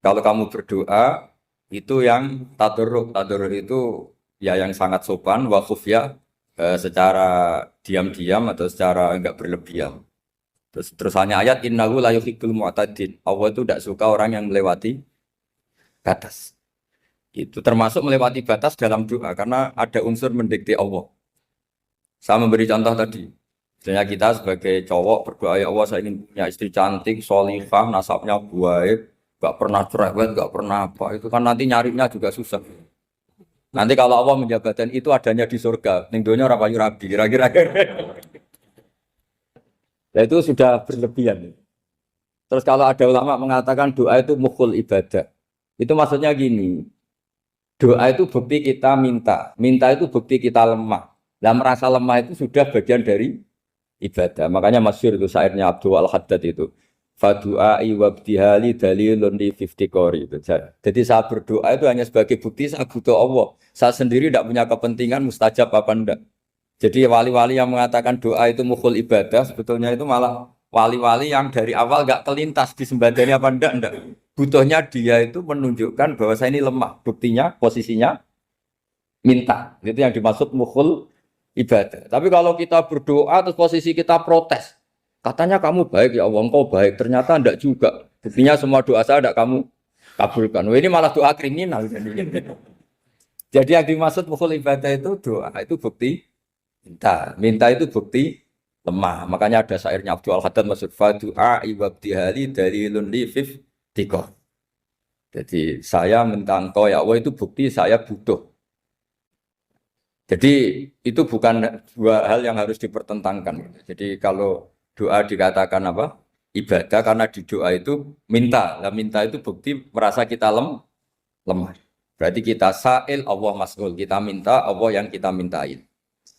Kalau kamu berdoa itu yang tadarruk. Tadarruk itu ya yang sangat sopan, wakuf ya secara diam-diam atau secara enggak berlebihan. Terus hanya ayat innahu la yuhibbul mu'tadin. Allah itu tidak suka orang yang melewati batas. Itu termasuk melewati batas dalam doa karena ada unsur mendikte Allah. Saya memberi contoh tadi. Misalnya kita sebagai cowok berdoa ya Allah saya ingin punya istri cantik, sholihah, nasabnya baik, gak pernah cerewet, gak pernah apa. Itu kan nanti nyarinya juga susah. Nanti kalau Allah menjabatkan itu adanya di surga, ning donya ora payu rabi, kira-kira. Nah itu sudah berlebihan. Terus kalau ada ulama mengatakan doa itu mukhul ibadah. Itu maksudnya gini, doa itu bukti kita minta. Minta itu bukti kita lemah. Dan merasa lemah itu sudah bagian dari ibadah. Makanya masyhur itu syairnya Abdul Al-Haddad itu. Fadu'ai wabdihali dalilun li fiftikori itu. Jadi saya berdoa itu hanya sebagai bukti saya butuh Allah. Saya sendiri tidak punya kepentingan mustajab apa enggak. Jadi wali-wali yang mengatakan doa itu mukhul ibadah, sebetulnya itu malah wali-wali yang dari awal nggak kelintas disembadani apa enggak. Butuhnya dia itu menunjukkan bahwa saya ini lemah. Buktinya, posisinya minta. Itu yang dimaksud mukhul ibadah. Tapi kalau kita berdoa terus posisi kita protes. Katanya kamu baik ya Allah, engkau baik. Ternyata enggak juga. Buktinya semua doa saya enggak kamu kabulkan. Wah, ini malah doa kriminal. Jadi yang dimaksud mukhul ibadah itu doa, itu bukti minta. Minta itu bukti lemah. Makanya ada syairnya Abdul Al-Haddad maksud fadu'a ibabdihali dalilun li fiftikor. Jadi saya minta engkau ya Allah itu bukti saya butuh. Jadi itu bukan dua hal yang harus dipertentangkan. Jadi kalau doa dikatakan apa? Ibadah karena di doa itu minta. Lah minta itu bukti merasa kita lemah. Berarti kita sa'il Allah mas'ul. Kita minta Allah yang kita mintain.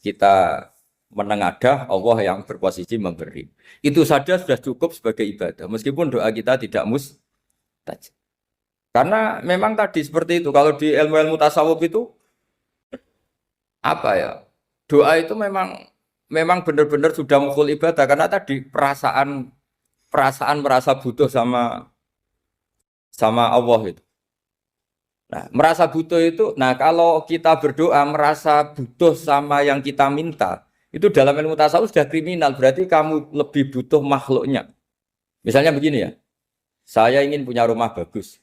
Kita menengadah Allah yang berposisi memberi. Itu saja sudah cukup sebagai ibadah. Meskipun doa kita tidak mustajab. Karena memang tadi seperti itu. Kalau di ilmu-ilmu tasawuf itu apa ya? Doa itu memang benar-benar sudah mukhul ibadah karena tadi perasaan merasa butuh sama Allah itu. Nah, merasa butuh itu, nah kalau kita berdoa merasa butuh sama yang kita minta, itu dalam ilmu tasawuf sudah kriminal, berarti kamu lebih butuh makhluknya. Misalnya begini ya, saya ingin punya rumah bagus,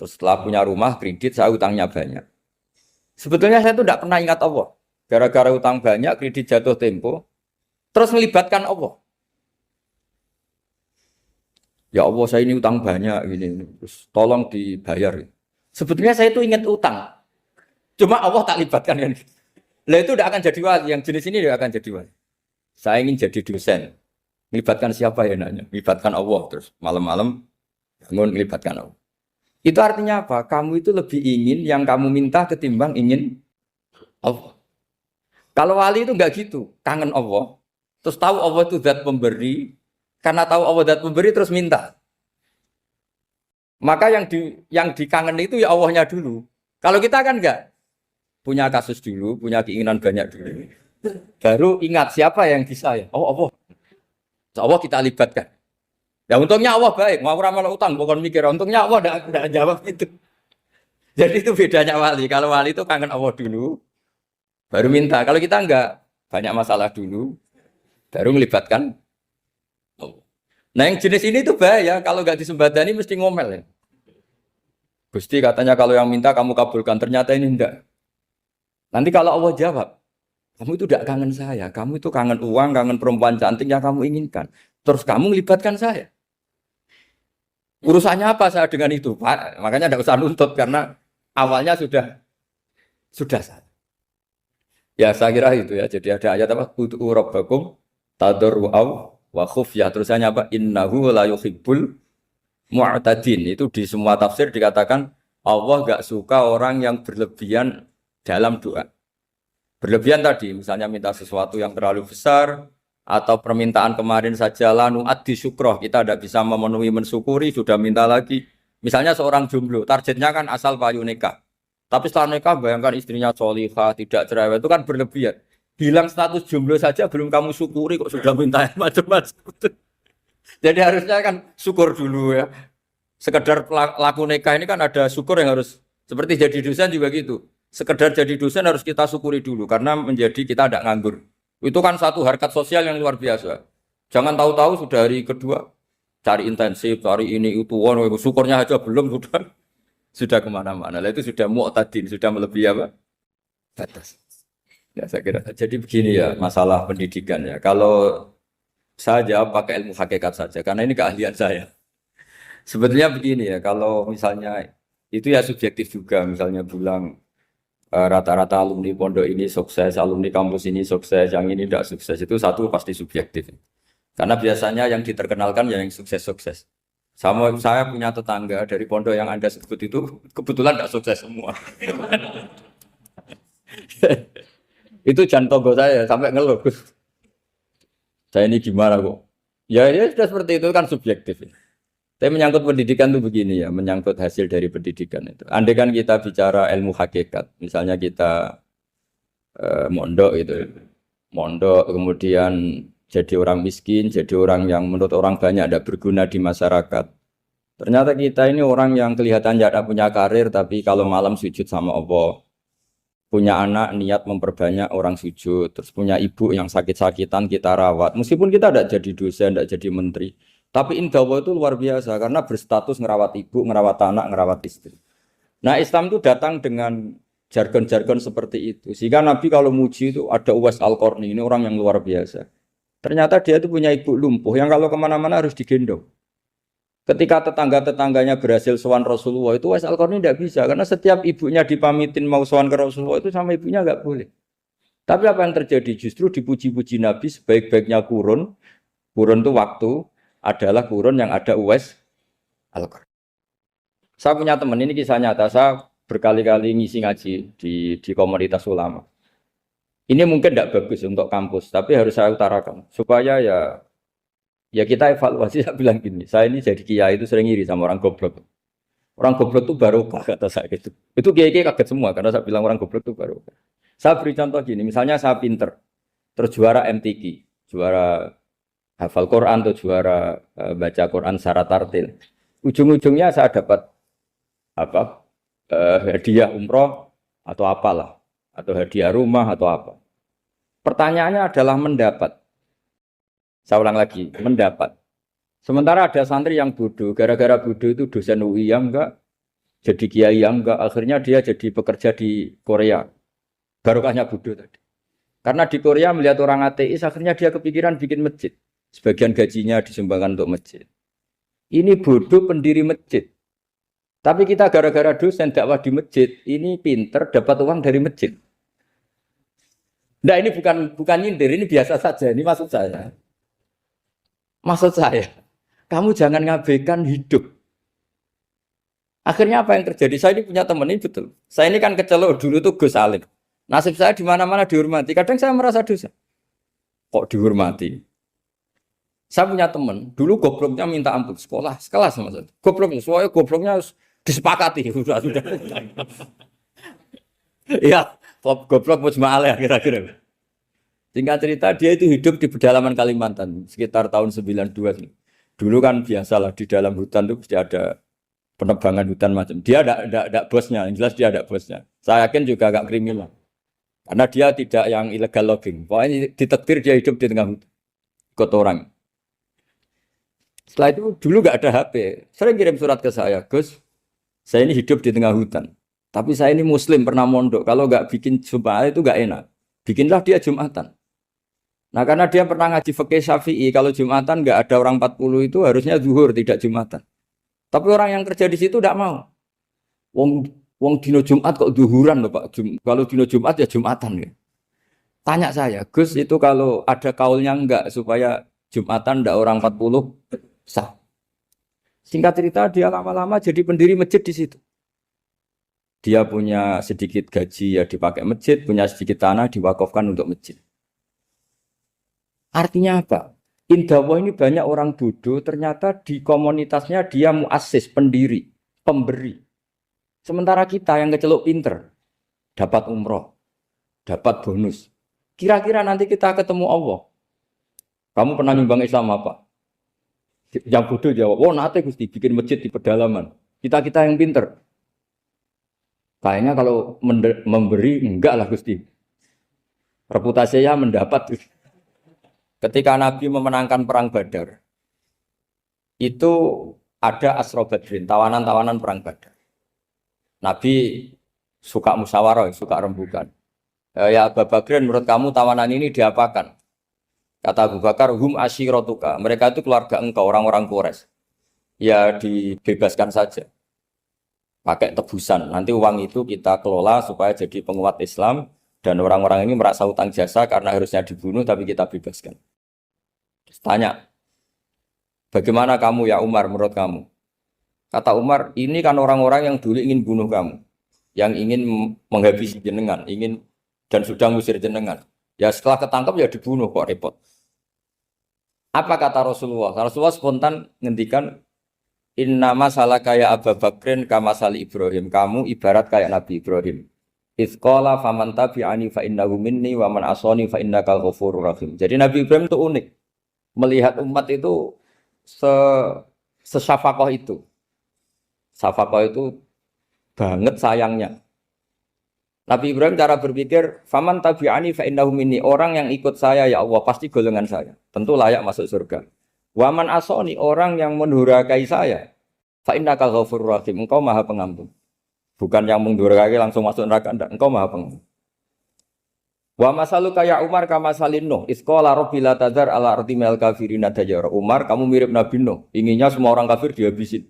terus setelah punya rumah kredit saya utangnya banyak. Sebetulnya saya itu tidak pernah ingat Allah, gara-gara utang banyak, kredit jatuh tempo, terus melibatkan Allah. Ya Allah saya ini utang banyak, ini, terus tolong dibayar. Sebetulnya saya itu ingat utang. Cuma Allah tak libatkan kan. Lah itu tidak akan jadi wali. Yang jenis ini tidak akan jadi wali. Saya ingin jadi dosen. Melibatkan siapa ya nanya? Melibatkan Allah terus malam-malam bangun melibatkan Allah. Itu artinya apa? Kamu itu lebih ingin yang kamu minta ketimbang ingin Allah. Kalau wali itu enggak gitu, kangen Allah. Terus tahu Allah itu zat pemberi, karena tahu Allah zat pemberi terus minta. Maka yang dikangen itu ya Allahnya dulu. Kalau kita kan enggak punya kasus dulu, punya keinginan banyak dulu. Baru ingat siapa yang bisa ya. Oh Allah. Allah kita libatkan. Ya untungnya Allah baik, mau ramal utang bukan mikir. Untungnya Allah enggak jawab itu. Jadi itu bedanya wali. Kalau wali itu kangen Allah dulu, baru minta. Kalau kita enggak, banyak masalah dulu, baru melibatkan Allah. Nah yang jenis ini tuh bahaya, kalau nggak disembadani mesti ngomel ya. Gusti katanya kalau yang minta kamu kabulkan, ternyata ini enggak. Nanti kalau Allah jawab, kamu itu tidak kangen saya, kamu itu kangen uang, kangen perempuan cantik yang kamu inginkan. Terus kamu melibatkan saya. Urusannya apa saya dengan itu? Pak? Makanya tidak usah nuntut karena awalnya sudah salah. Ya saya kira itu ya, jadi ada ayat apa? Ud'u rabbakum tadarru'aw wa khufyah, terusannya apa? Innahu la yuhibbul mu'tadin. Itu di semua tafsir dikatakan Allah enggak suka orang yang berlebihan dalam doa. Berlebihan tadi, misalnya minta sesuatu yang terlalu besar atau permintaan kemarin saja lanu addi syukroh, kita tidak bisa memenuhi mensyukuri, sudah minta lagi. Misalnya seorang jomblo, targetnya kan asal payu nikah. Tapi setelah nikah bayangkan istrinya sholihah, tidak cerewet, itu kan berlebihan. Hilang status jomblo saja belum kamu syukuri kok sudah minta macam-macam. Jadi harusnya kan syukur dulu ya. Sekedar laku nikah ini kan ada syukur yang harus seperti jadi dosen juga gitu. Sekedar jadi dosen harus kita syukuri dulu karena menjadi kita tidak nganggur. Itu kan satu harkat sosial yang luar biasa. Jangan tahu-tahu sudah hari kedua cari intensif, cari ini itu, syukurnya aja belum sudah kemana-mana. Lah itu sudah mu'tadin, sudah melebihi apa? Batas. Ya saya kira. Jadi begini ya masalah pendidikan ya. Kalau saya jawab pakai ilmu hakikat saja karena ini keahlian saya. Sebetulnya begini ya, kalau misalnya itu ya subjektif juga, misalnya bilang rata-rata alumni pondok ini sukses, alumni kampus ini sukses, yang ini tidak sukses, itu satu pasti subjektif. Karena biasanya yang diterkenalkan ya yang sukses-sukses. Sama saya punya tetangga dari pondok yang Anda sebut itu kebetulan tidak sukses semua. Itu jantung saya sampai ngeluh. Saya ini gimana kok? Ya, ya sudah seperti itu kan subjektif. Tapi menyangkut pendidikan itu begini ya, menyangkut hasil dari pendidikan itu. Andai kan kita bicara ilmu hakikat, misalnya kita mondok itu, mondok kemudian jadi orang miskin, jadi orang yang menurut orang banyak tidak berguna di masyarakat. Ternyata kita ini orang yang kelihatannya tidak punya karir, tapi kalau malam sujud sama Allah, punya anak niat memperbanyak orang sujud, terus punya ibu yang sakit-sakitan kita rawat. Meskipun kita tidak jadi dosen, tidak jadi menteri. Tapi indawa itu luar biasa karena berstatus ngerawat ibu, ngerawat anak, ngerawat istri. Nah Islam itu datang dengan jargon-jargon seperti itu. Sehingga Nabi kalau muji itu ada Uwais Al-Qarni, ini orang yang luar biasa. Ternyata dia itu punya ibu lumpuh yang kalau kemana-mana harus digendong. Ketika tetangga-tetangganya berhasil sowan Rasulullah itu Uwais Al-Qarni tidak bisa. Karena setiap ibunya dipamitin mau sowan ke Rasulullah itu sama ibunya nggak boleh. Tapi apa yang terjadi? Justru dipuji-puji Nabi sebaik-baiknya kurun. Kurun itu waktu adalah kurun yang ada Uwais Al-Qarni. Saya punya teman, ini kisah nyata, saya berkali-kali ngisi ngaji di komunitas ulama. Ini mungkin tidak bagus untuk kampus, tapi harus saya utarakan. Supaya ya kita evaluasi, saya bilang gini, saya ini jadi kiai itu sering iri sama orang goblok. Orang goblok itu barokah kata saya gitu. Itu kiai-kiai kaget semua, karena saya bilang orang goblok itu barokah. Saya beri contoh gini, misalnya saya pinter, terus juara MTQ, juara hafal Quran atau juara baca Quran secara tartil. Ujung-ujungnya saya dapat apa? Hadiah umroh atau apalah, atau hadiah rumah atau apa. Pertanyaannya adalah mendapat. Saya ulang lagi, mendapat. Sementara ada santri yang bodoh, gara-gara bodoh itu dosen UI yang enggak, jadi kiai yang enggak, akhirnya dia jadi pekerja di Korea. Barokahnya bodoh tadi. Karena di Korea melihat orang ateis, akhirnya dia kepikiran bikin masjid. Sebagian gajinya disumbangkan untuk masjid. Ini bodoh pendiri masjid. Tapi kita gara-gara dosen dakwah di masjid, ini pinter dapat uang dari masjid. Nah ini bukan nyindir, ini biasa saja. Ini maksud saya. Maksud saya, kamu jangan ngabaikan hidup. Akhirnya apa yang terjadi? Saya ini punya teman ini betul. Saya ini kan kecelok dulu tuh Gus Alim. Nasib saya di mana-mana dihormati. Kadang saya merasa dosa. Kok dihormati? Saya punya teman, dulu gobloknya minta ampun sekolah, sekelas sama saya. Gobloknya, soalnya gobloknya harus disepakati. Sudah. Iya, goblok mujma'alah kira-kira. Singkat cerita, dia itu hidup di pedalaman Kalimantan, sekitar tahun 92. Dulu kan biasalah di dalam hutan itu pasti ada penebangan hutan macam. Dia ada bosnya, yang jelas dia ada bosnya. Saya yakin juga agak kriminal. Karena dia tidak yang illegal logging. Pokoknya ditakdir dia hidup di tengah hutan. Ikut orang. Setelah itu dulu nggak ada HP. Sering kirim surat ke saya, Gus, saya ini hidup di tengah hutan. Tapi saya ini Muslim pernah mondok. Kalau nggak bikin Jumat itu nggak enak. Bikinlah dia Jumatan. Nah karena dia pernah ngaji fikih Syafi'i, kalau Jumatan nggak ada orang 40 itu harusnya zuhur tidak Jumatan. Tapi orang yang kerja di situ tidak mau. Wong dino Jumat kok zuhuran loh Pak. Kalau dino Jumat ya Jumatan ya. Tanya saya, Gus itu kalau ada kaulnya enggak supaya Jumatan ndak orang 40 sah. Singkat cerita dia lama-lama jadi pendiri masjid di situ. Dia punya sedikit gaji ya dipakai masjid, punya sedikit tanah diwakafkan untuk masjid. Artinya apa? Indawa ini banyak orang bodoh, ternyata di komunitasnya dia muassis, pendiri, pemberi. Sementara kita yang kecelok pinter, dapat umroh, dapat bonus. Kira-kira nanti kita ketemu Allah. Kamu pernah nyumbang Islam apa? Yang bodoh jawab, oh nate Gusti bikin masjid di pedalaman. Kita yang pinter. Kayaknya kalau memberi enggak lah Gusti. Reputasinya mendapat. Ketika Nabi memenangkan perang Badar, itu ada Asra Badrin, tawanan-tawanan perang Badar. Nabi suka musyawarah, suka rembukan. Ya Abu Bakrin, menurut kamu tawanan ini diapakan? Kata Abu Bakar, hum asyiratuka. Mereka itu keluarga engkau, orang-orang Quraisy. Ya dibebaskan saja. Pakai tebusan. Nanti uang itu kita kelola supaya jadi penguat Islam. Dan orang-orang ini merasa hutang jasa karena harusnya dibunuh, tapi kita bebaskan. Tanya, bagaimana kamu ya Umar menurut kamu? Kata Umar, ini kan orang-orang yang dulu ingin bunuh kamu. Yang ingin menghabisi jenengan, ingin dan sudah ngusir jenengan. Ya setelah ketangkap ya dibunuh kok repot. Apa kata Rasulullah? Rasulullah spontan ngendikan innama salaka ya Abu Bakrin kama sali Ibrahim. Kamu ibarat kayak Nabi Ibrahim. Izqala faman tabi'ani fa innahu minni wa man asani fa innaka ghafurur rahim. Jadi Nabi Ibrahim itu unik. Melihat umat itu sesyafakoh itu. Syafakoh itu banget sayangnya. Nabi Ibrahim cara berpikir, faman tabi'ani fa innahu minni. Orang yang ikut saya ya Allah pasti golongan saya. Tentu layak masuk surga. Wa man asani, orang yang mendurhakai saya, fa innaka ghafurur rahim. Engkau Maha Pengampun. Bukan yang mendurhakai langsung masuk neraka, enggak. Engkau Maha Pengampun. Wa masalu kaya Umar kama salin Nuh. Isqala rabbi la tadzar ala ardi mal kafirina dajara. Umar, kamu mirip Nabi Nuh. Inginnya semua orang kafir dihabisin.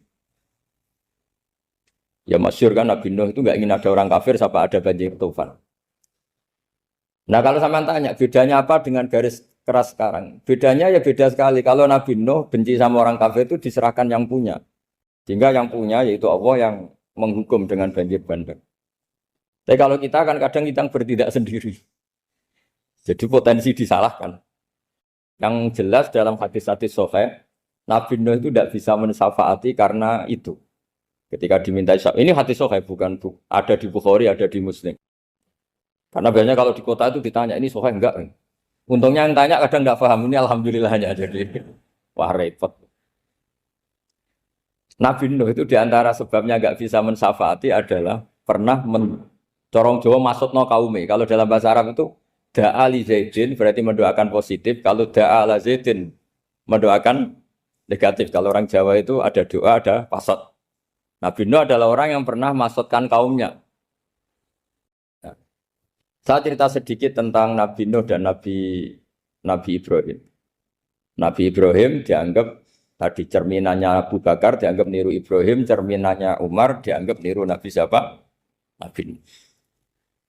Ya masyhur kan Nabi Nuh itu enggak ingin ada orang kafir sampai ada banjir tufan. Nah kalau sampean tanya bedanya apa dengan garis keras sekarang? Bedanya ya beda sekali. Kalau Nabi Nuh benci sama orang kafir itu diserahkan yang punya. Sehingga yang punya yaitu Allah yang menghukum dengan banjir bandang. Tapi kalau kita kan kadang kita bertindak sendiri. Jadi potensi disalahkan. Yang jelas dalam hadis-hadis sahih, Nabi Nuh itu tidak bisa mensyafaati karena itu. Ketika diminta syafaat, ini hadis sahih bukan ada di Bukhari, ada di Muslim. Karena biasanya kalau di kota itu ditanya ini sahih enggak? Untungnya yang tanya kadang enggak paham, ini alhamdulillahnya jadi wah repot. Nabi Nuh itu diantara sebabnya enggak bisa mensyafaati adalah pernah corong Jawa maksudno kaume. Kalau dalam bahasa Arab itu da'a li Zaidin berarti mendoakan positif. Kalau da'a la Zaidin mendoakan negatif. Kalau orang Jawa itu ada doa, ada pasot. Nabi Nuh adalah orang yang pernah maksudkan kaumnya. Nah, saya cerita sedikit tentang Nabi Nuh dan Nabi Ibrahim. Nabi Ibrahim dianggap tadi cerminannya Abu Bakar, dianggap niru Ibrahim, cerminannya Umar, dianggap niru Nabi siapa? Nabi Nuh.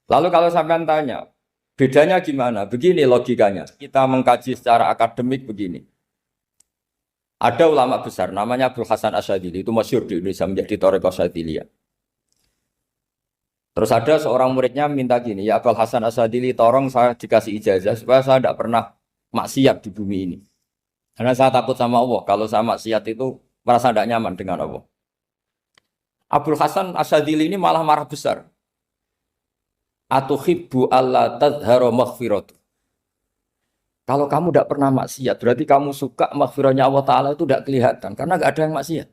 Lalu kalau sampean tanya, bedanya gimana? Begini logikanya. Kita mengkaji secara akademik begini. Ada ulama besar, namanya Abdul Hasan Asyadzili, itu masyhur di Indonesia menjadi Thariqah Asyadziliyah. Terus ada seorang muridnya minta gini, ya Abdul Hasan Asyadzili, tolong saya dikasih ijazah supaya saya tidak pernah maksiat di bumi ini. Karena saya takut sama Allah, kalau saya maksiat itu merasa tidak nyaman dengan Allah. Abdul Hasan Asyadzili ini malah marah besar. Atuhibbu alla tadhharu maghfiratu. Kalau kamu tidak pernah maksiat, berarti kamu suka maghfirahnya Allah Ta'ala itu tidak kelihatan. Karena tidak ada yang maksiat.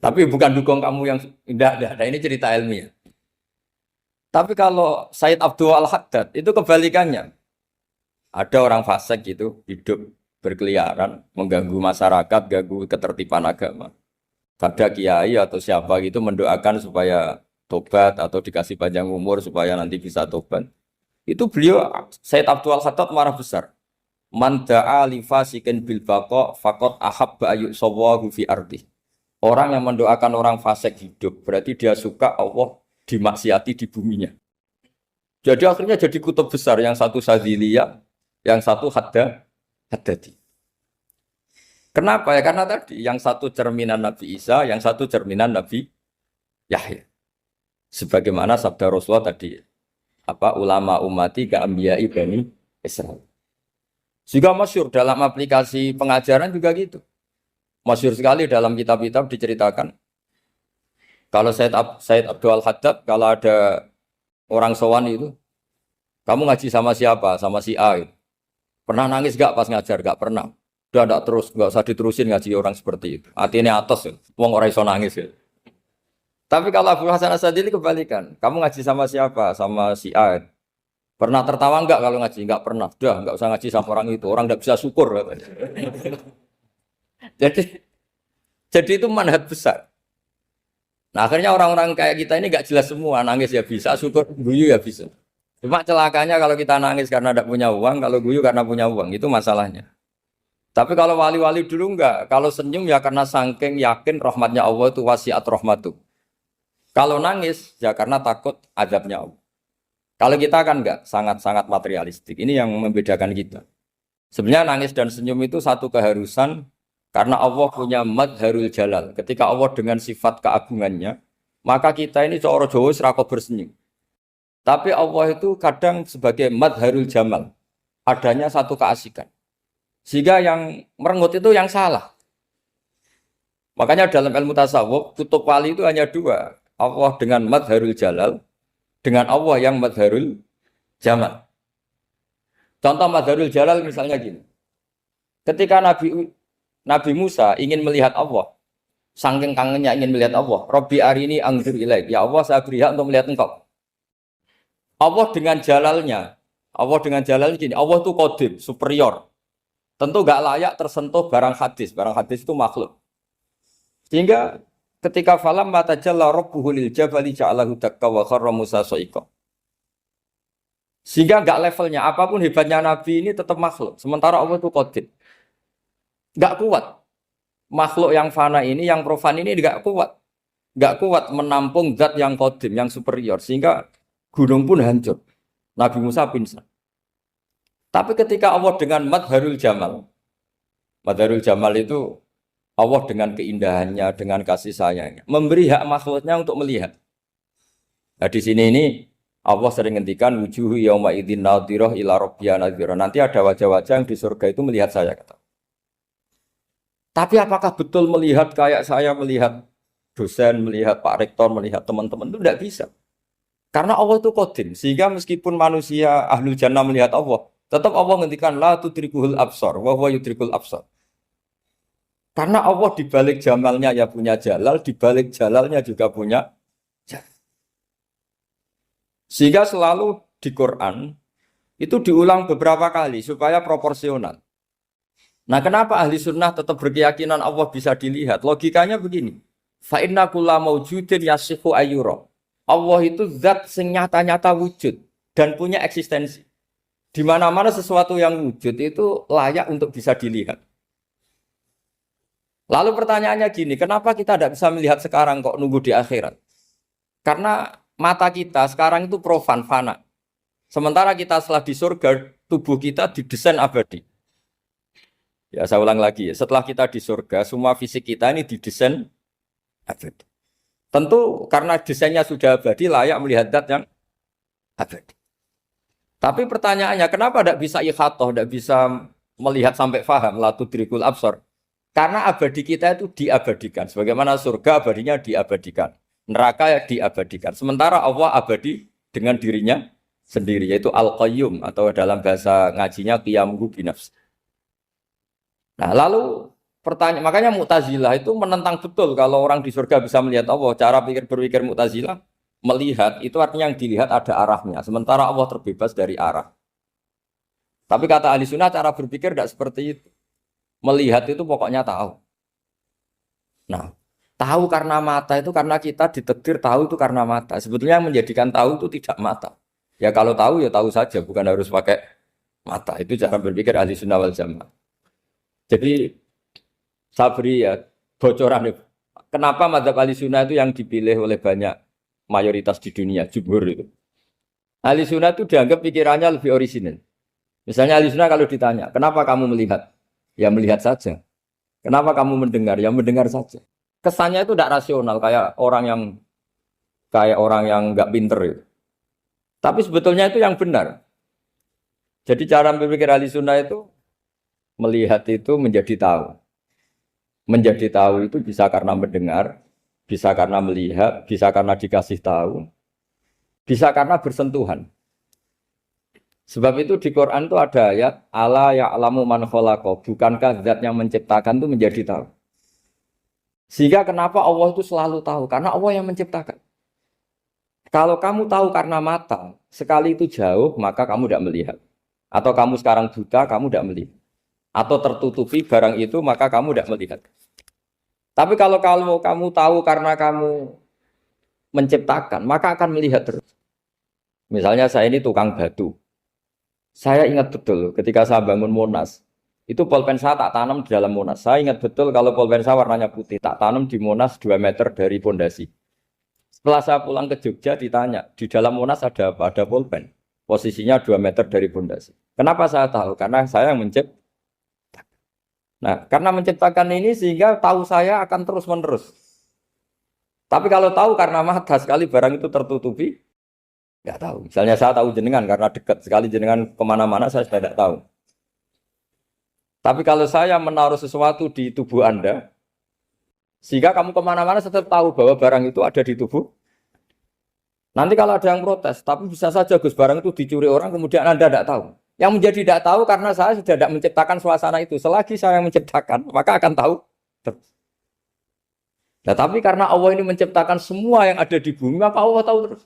Tapi bukan dukung kamu yang tidak. Ini cerita ilmiah. Tapi kalau Said Abdul Al-Haddad, itu kebalikannya. Ada orang fasik gitu, hidup berkeliaran, mengganggu masyarakat, ganggu ketertiban agama. Ada kiai atau siapa gitu mendoakan supaya tobat atau dikasih panjang umur supaya nanti bisa tobat. Itu beliau, Said Abdul Al-Haddad marah besar. Man da'a li fasikin bil baqa faqad ahabba ayyusawahu fi ardi. Orang yang mendoakan orang fasik hidup berarti dia suka Allah dimaksiati di buminya. Jadi akhirnya jadi kutub besar, yang satu Sadziliyah, yang satu Haddadi. Kenapa ya? Karena tadi yang satu cerminan Nabi Isa, yang satu cerminan Nabi Yahya. Sebagaimana sabda Rasulullah tadi, ulama ummati ka anbiya'i bani Israil. Juga masyhur dalam aplikasi pengajaran juga gitu. Masyhur sekali dalam kitab-kitab diceritakan. Kalau Said Abdul Haddad, kalau ada orang sowan itu, kamu ngaji sama siapa? Sama si A. Pernah nangis gak pas ngajar? Gak pernah. Udah ndak terus, nggak usah diterusin ngaji orang seperti itu. Artinya atas ya, wong ora iso nangis ya. Tapi kalau Abu Hasan Asadili kebalikan, kamu ngaji sama siapa? Sama si A. Pernah tertawa enggak kalau ngaji? Enggak pernah. Udah, enggak usah ngaji sama orang itu. Orang enggak bisa syukur. Jadi jadi itu manhaj besar. Nah, akhirnya orang-orang kayak kita ini enggak jelas semua. Nangis ya bisa, syukur, guyu ya bisa. Cuma celakanya kalau kita nangis karena tidak punya uang, kalau guyu karena punya uang, itu masalahnya. Tapi kalau wali-wali dulu enggak. Kalau senyum ya karena saking yakin rahmatnya Allah itu wasiat rahmatu. Kalau nangis ya karena takut azabnya Allah. Kalau kita kan enggak, sangat-sangat materialistik. Ini yang membedakan kita. Sebenarnya nangis dan senyum itu satu keharusan karena Allah punya madharul jalal. Ketika Allah dengan sifat keagungannya, maka kita ini seorang Jawa serako bersenyum. Tapi Allah itu kadang sebagai madharul jamal. Adanya satu keasikan. Sehingga yang merengut itu yang salah. Makanya dalam ilmu tasawuf, kutub wali itu hanya dua. Allah dengan madharul jalal, dengan Allah yang madharul jamal. Contoh madharul jalal misalnya gini. Ketika Nabi Musa ingin melihat Allah, saking kangennya ingin melihat Allah, Rabbi arini anzur ilaik. Ya Allah, saya beri hak untuk melihat engkau. Allah dengan jalalnya gini, Allah itu qadim, superior. Tentu gak layak tersentuh barang hadis. Barang hadis itu makhluk. Sehingga ketika falam matajalla rabbuhu lil jabali ja'alahu dakka wa kharra Musa sa'iqa. Sehingga enggak levelnya apapun hebatnya Nabi ini tetap makhluk. Sementara Allah itu qadim. Enggak kuat. Makhluk yang fana ini, yang profan ini enggak kuat. Enggak kuat menampung zat yang qadim, yang superior. Sehingga gunung pun hancur. Nabi Musa pingsan. Tapi ketika Allah dengan madharul jamal itu Allah dengan keindahannya, dengan kasih sayangnya, memberi hak makhluknya untuk melihat. Nah di sini ini Allah sering ngendikan wujuhu yauma idzin nadhirah ila rabbiha nadhirah. Nanti ada wajah-wajah yang di surga itu melihat saya kata. Tapi apakah betul melihat kayak saya melihat dosen, melihat Pak Rektor, melihat teman-teman itu tidak bisa. Karena Allah itu qadim, sehingga meskipun manusia ahlul jannah melihat Allah, tetap Allah ngendikan la tudrikuhul absar wa huwa yudrikul absar. Karena Allah di balik jamalnya ya punya jalal, di balik jalalnya juga punya jalal. Sehingga selalu di Quran itu diulang beberapa kali supaya proporsional. Nah, kenapa ahli sunnah tetap berkeyakinan Allah bisa dilihat? Logikanya begini. Fa inna kulla maujudin yasihu ayyura. Allah itu zat sing nyata-nyata wujud dan punya eksistensi. Di mana-mana sesuatu yang wujud itu layak untuk bisa dilihat. Lalu pertanyaannya gini, kenapa kita tidak bisa melihat sekarang kok nunggu di akhirat? Karena mata kita sekarang itu profan, fana. Sementara kita setelah di surga, tubuh kita didesain abadi. Ya saya ulang lagi ya, setelah kita di surga, semua fisik kita ini didesain abadi. Tentu karena desainnya sudah abadi, layak melihat zat yang abadi. Tapi pertanyaannya, kenapa tidak bisa ikhatah, tidak bisa melihat sampai faham, la tudrikul absar? Karena abadi kita itu diabadikan. Sebagaimana surga abadinya diabadikan. Neraka ya diabadikan. Sementara Allah abadi dengan dirinya sendiri, yaitu Al-Qayyum, atau dalam bahasa ngajinya Qiyamuhu binafs. Nah lalu pertanyaan, makanya Mu'tazilah itu menentang betul kalau orang di surga bisa melihat Allah. Cara berpikir Mu'tazilah, melihat itu artinya yang dilihat ada arahnya, sementara Allah terbebas dari arah. Tapi kata ahli sunnah cara berpikir tidak seperti itu. Melihat itu pokoknya tahu. Nah, tahu karena mata itu karena kita ditakdir tahu itu karena mata. Sebetulnya yang menjadikan tahu itu tidak mata. Ya kalau tahu ya tahu saja, bukan harus pakai mata. Itu cara berpikir ahli sunnah wal jamaah. Jadi saya beri ya bocoran. Kenapa mazhab ahli sunnah itu yang dipilih oleh banyak mayoritas di dunia, jumhur itu. Ahli sunnah itu dianggap pikirannya lebih orisinal. Misalnya ahli sunnah kalau ditanya, kenapa kamu melihat? Ya melihat saja. Kenapa kamu mendengar? Ya mendengar saja. Kesannya itu tidak rasional, kayak orang yang nggak pinter itu. Tapi sebetulnya itu yang benar. Jadi cara berpikir ahli sunnah itu melihat itu menjadi tahu. Menjadi tahu itu bisa karena mendengar, bisa karena melihat, bisa karena dikasih tahu, bisa karena bersentuhan. Sebab itu di Quran itu ada ayat ala ya'lamu man khalaqa, bukankah zat yang menciptakan itu menjadi tahu. Sehingga kenapa Allah itu selalu tahu? Karena Allah yang menciptakan. Kalau kamu tahu karena mata, sekali itu jauh, maka kamu tidak melihat. Atau kamu sekarang buta, kamu tidak melihat. Atau tertutupi barang itu, maka kamu tidak melihat. Tapi kalau kamu tahu karena kamu menciptakan, maka akan melihat terus. Misalnya saya ini tukang batu. Saya ingat betul ketika saya bangun Monas, itu polpen saya tak tanam di dalam Monas. Saya ingat betul kalau polpen saya warnanya putih, tak tanam di Monas 2 meter dari pondasi. Setelah saya pulang ke Jogja ditanya, di dalam Monas ada apa? Ada polpen. Posisinya 2 meter dari pondasi. Kenapa saya tahu? Karena saya yang menciptakan. Nah, karena menciptakan ini sehingga tahu saya akan terus-menerus. Tapi kalau tahu karena mata sekali barang itu tertutupi, nggak tahu. Misalnya saya tahu jenengan karena dekat sekali jenengan kemana-mana saya sudah tidak tahu. Tapi kalau saya menaruh sesuatu di tubuh Anda, sehingga kamu kemana-mana tetap tahu bahwa barang itu ada di tubuh. Nanti kalau ada yang protes, tapi bisa saja Gus barang itu dicuri orang kemudian Anda tidak tahu. Yang menjadi tidak tahu karena saya sudah tidak menciptakan suasana itu. Selagi saya yang menciptakan, maka akan tahu terus. Nah, tapi karena Allah ini menciptakan semua yang ada di bumi, maka Allah tahu terus.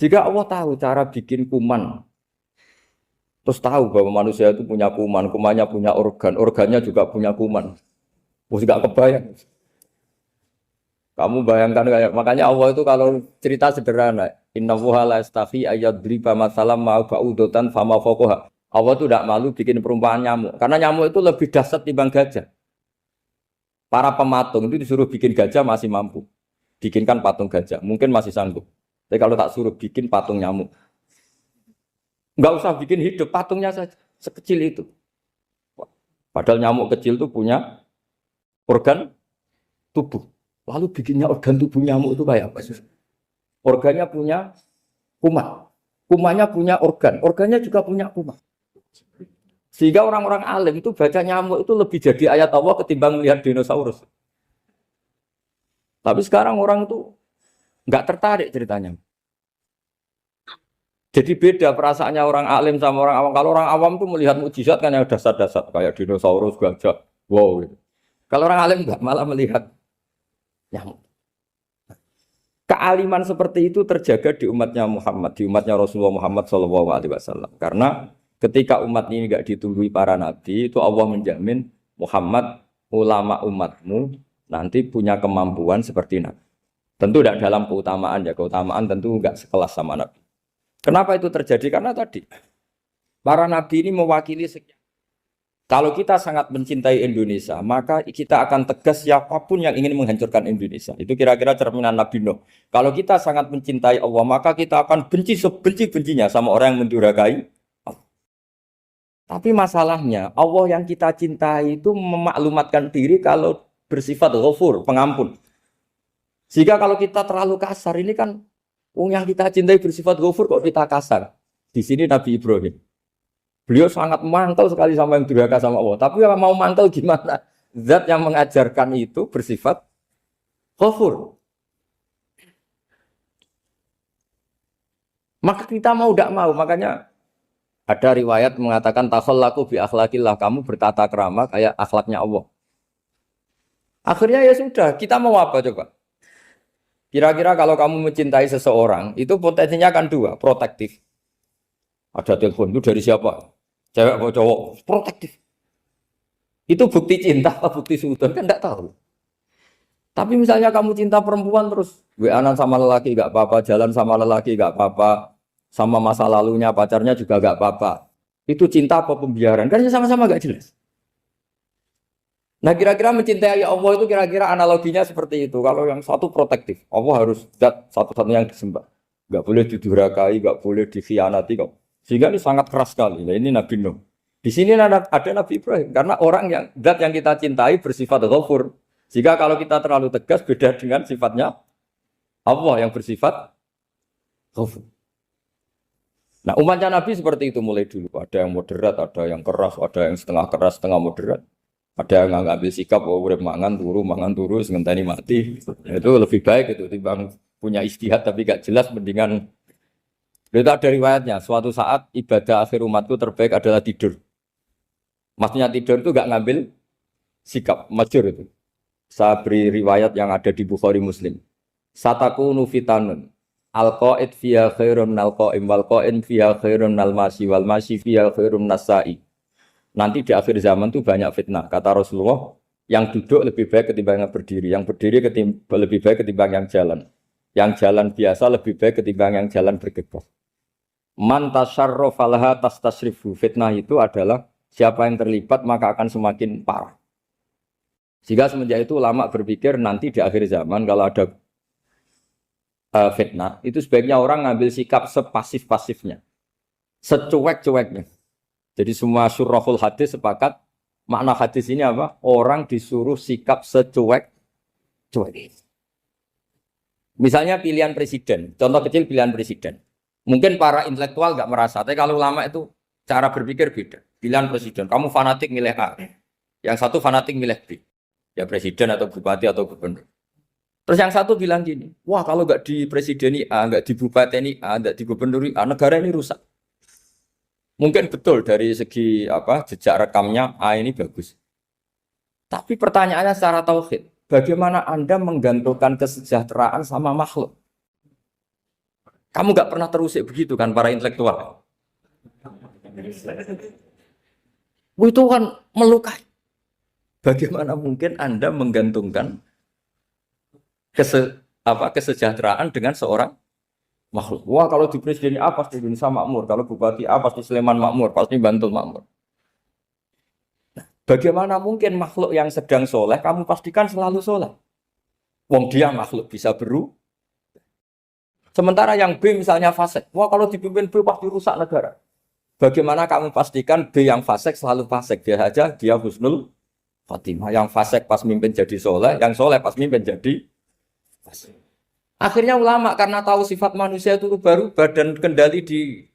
Jika Allah tahu cara bikin kuman, terus tahu bahwa manusia itu punya kuman, kumannya punya organ, organnya juga punya kuman. Mesti gak kebayang. Kamu bayangkan kayak, makanya Allah itu kalau cerita sederhana, Inna wuha la yastahi ayyadriba masalam ma'u ba'udotan fama fokoha. Allah itu tidak malu bikin perumpamaan nyamuk, karena nyamuk itu lebih dahsyat timbang gajah. Para pematung itu disuruh bikin gajah masih mampu, bikinkan patung gajah, mungkin masih sanggup. Tapi kalau tak suruh bikin patung nyamuk, nggak usah bikin hidup, patungnya saja sekecil itu. Padahal nyamuk kecil itu punya organ tubuh. Lalu bikinnya organ tubuh nyamuk itu kayak apa? Organnya punya kuman, kumannya punya organ, organnya juga punya kuman. Sehingga orang-orang alim itu baca nyamuk itu lebih jadi ayat Allah ketimbang melihat dinosaurus. Tapi sekarang orang itu nggak tertarik ceritanya. Jadi beda perasaannya orang alim sama orang awam. Kalau orang awam tuh melihat mukjizat kan yang dasar-dasar kayak dinosaurus, gajah, wow. Gitu. Kalau orang alim nggak, malah melihat nyamuk. Kealiman seperti itu terjaga di umatnya Muhammad, di umatnya Rasulullah Muhammad SAW. Karena ketika umat ini nggak ditumbuhi para nabi, itu Allah menjamin Muhammad, ulama umatmu nanti punya kemampuan seperti nabi. Tentu tidak dalam keutamaan ya, keutamaan tentu nggak sekelas sama nabi. Kenapa itu terjadi? Karena tadi para nabi ini mewakili sekian. Kalau kita sangat mencintai Indonesia, maka kita akan tegas siapapun yang ingin menghancurkan Indonesia. Itu kira-kira cerminan Nabi Nuh. Kalau kita sangat mencintai Allah, maka kita akan benci sebenci-bencinya sama orang yang mendurhakai Allah. Tapi masalahnya, Allah yang kita cintai itu memaklumatkan diri kalau bersifat ghafur, pengampun. Sehingga kalau kita terlalu kasar, ini kan yang kita cintai bersifat ghafur kok kita kasar. Di sini Nabi Ibrahim. Beliau sangat mangkel sekali sama yang durhaka sama Allah. Tapi mau mangkel gimana? Zat yang mengajarkan itu bersifat ghafur. Maka kita mau tidak mau. Makanya ada riwayat mengatakan takhallaku bi akhlaqillah. Kamu bertata krama kayak akhlaknya Allah. Akhirnya ya sudah. Kita mau apa coba? Kira-kira kalau kamu mencintai seseorang, itu potensinya akan dua. Protektif. Ada telepon itu dari siapa? Cewek atau cowok? Protektif. Itu bukti cinta apa bukti suudon? Kan tidak tahu. Tapi misalnya kamu cinta perempuan terus WA-an sama lelaki nggak apa-apa, jalan sama lelaki nggak apa-apa, sama masa lalunya pacarnya juga nggak apa-apa. Itu cinta apa pembiaran? Kan sama-sama nggak jelas. Nah kira-kira mencintai Allah itu kira-kira analoginya seperti itu. Kalau yang satu protektif, Allah harus zat satu-satunya yang disembah. Nggak boleh didurhakai, nggak boleh dikhianati kok. Sehingga ini sangat keras sekali. Nah, ini Nabi Nuh. Di sini ada Nabi Ibrahim. Karena orang yang zat yang kita cintai bersifat ghafur. Jika kalau kita terlalu tegas beda dengan sifatnya Allah yang bersifat ghafur. Nah umatnya Nabi seperti itu mulai dulu. Ada yang moderat, ada yang keras, ada yang setengah keras, setengah moderat. Ada yang ngambil sikap, urip mangan turu, ngenteni mati. Itu lebih baik itu timbang punya istihad tapi gak jelas mendingan Itu ada riwayatnya, suatu saat ibadah akhir umatku terbaik adalah tidur. Maksudnya tidur itu gak ngambil sikap, masyhur itu. Saya beri riwayat yang ada di Bukhari Muslim. Satakunu fitanun. Al-qa'id fiha khairun al-qa'im wal-qa'in fiha khairun al-masi wal-masi fiha khairun nasai. Nanti di akhir zaman itu banyak fitnah. Kata Rasulullah, yang duduk lebih baik ketimbang yang berdiri. Yang berdiri lebih baik ketimbang yang jalan. Yang jalan biasa lebih baik ketimbang yang jalan bergegas. Man tasyarrafa laha tastasrifu. Fitnah itu adalah siapa yang terlibat maka akan semakin parah. Sehingga semenjak itu ulama berpikir nanti di akhir zaman kalau ada fitnah, itu sebaiknya orang ngambil sikap sepasif-pasifnya, secuek-cueknya. Jadi semua syurahul hadis sepakat, makna hadis ini apa? Orang disuruh sikap secuek-cuek. Misalnya pilihan presiden, contoh kecil pilihan presiden. Mungkin para intelektual nggak merasa, tapi kalau ulama itu cara berpikir beda. Pilihan presiden, kamu fanatik milih A, yang satu fanatik milih B. Ya presiden atau bupati atau gubernur. Terus yang satu bilang gini, wah kalau nggak di presiden A, nggak di bupati A, nggak di gubernur A, negara ini rusak. Mungkin betul dari segi jejak rekamnya A ini bagus. Tapi pertanyaannya secara tauhid, bagaimana Anda menggantungkan kesejahteraan sama makhluk? Kamu nggak pernah terusik begitu kan para intelektual? Itu kan melukai. Bagaimana mungkin Anda menggantungkan kesejahteraan dengan seorang makhluk? Wah kalau di presiden A pasti Indonesia makmur, kalau bupati A pasti Sleman makmur, pasti Bantul makmur. Nah, bagaimana mungkin makhluk yang sedang soleh kamu pastikan selalu soleh? Wong dia makhluk bisa berubah. Sementara yang B misalnya fasik, wah kalau dipimpin B pasti rusak negara. Bagaimana kamu pastikan B yang fasik selalu fasik? Dia saja dia husnul Fatimah, yang fasik pas mimpin jadi soleh, yang soleh pas mimpin jadi fasik. Akhirnya ulama karena tahu sifat manusia itu berubah dan kendali di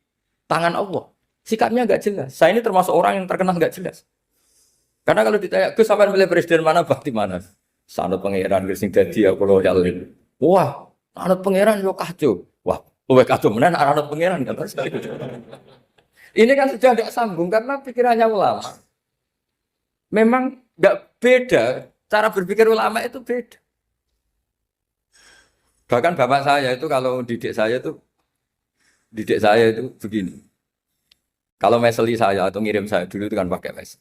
tangan Allah, sikapnya nggak jelas. Saya ini termasuk orang yang terkenal nggak jelas. Karena kalau ditanya, Gus sampai milih presiden mana, bakti mana? Sanut pangeran sing dadi aku loyal. Wah, anut pangeran yo kacau. Wah, luwih kacau menan anut pangeran kan. Ini kan sudah tidak sambung karena pikirannya ulama. Memang nggak beda, cara berpikir ulama itu beda. Bahkan bapak saya itu kalau didik saya itu begini. Kalau meseli saya atau ngirim saya dulu itu kan pakai mes.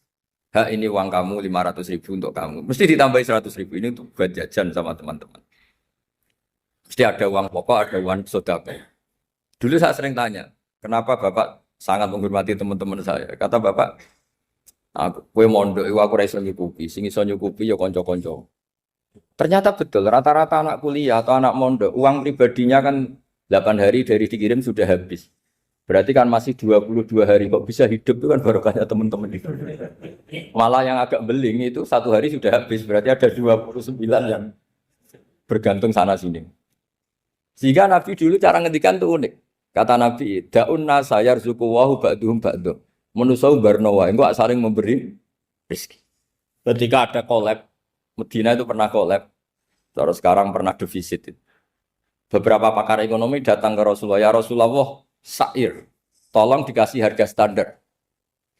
Ini uang kamu 500.000 untuk kamu. Mesti ditambahi 100.000 ini untuk buat jajan sama teman-teman. Mesti ada uang pokok, ada uang sedekah. Dulu saya sering tanya, kenapa bapak sangat menghormati teman-teman saya? Kata bapak, kowe mondok aku ora iso nyukupi, sing iso nyukupi ya kanca-kanca. Ternyata betul, rata-rata anak kuliah atau anak mondok, uang pribadinya kan 8 hari dari dikirim sudah habis. Berarti kan masih 22 hari, kok bisa hidup itu kan barokahnya teman-teman itu. Malah yang agak beling itu 1 hari sudah habis, berarti ada 29 yang bergantung sana sini. Sehingga Nabi dulu cara ngendikan itu unik. Kata Nabi, da'un nasa yarzuqu wahu ba'duhum ba'du. Menusau barnawa, enggak saling memberi rezeki. Ketika ada collab, Medina itu pernah collab, terus sekarang pernah defisit. Beberapa pakar ekonomi datang ke Rasulullah, ya Rasulullah, sa'ir, tolong dikasih harga standar.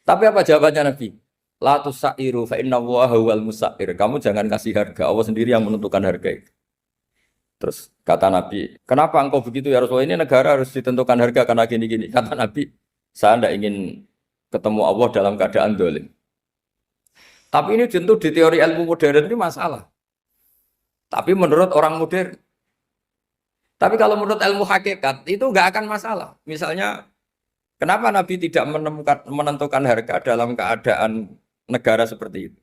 Tapi apa jawabannya Nabi? La tusa'iru fa inna Allaha huwal musa'ir. Kamu jangan kasih harga, Allah sendiri yang menentukan harga itu. Terus kata Nabi, kenapa engkau begitu ya Rasulullah? Ini negara harus ditentukan harga karena gini-gini. Kata Nabi, saya tidak ingin ketemu Allah dalam keadaan dolim. Tapi ini tentu di teori ilmu modern ini masalah. Tapi menurut orang modern. Tapi kalau menurut ilmu hakikat itu nggak akan masalah. Misalnya, kenapa Nabi tidak menentukan harga dalam keadaan negara seperti itu?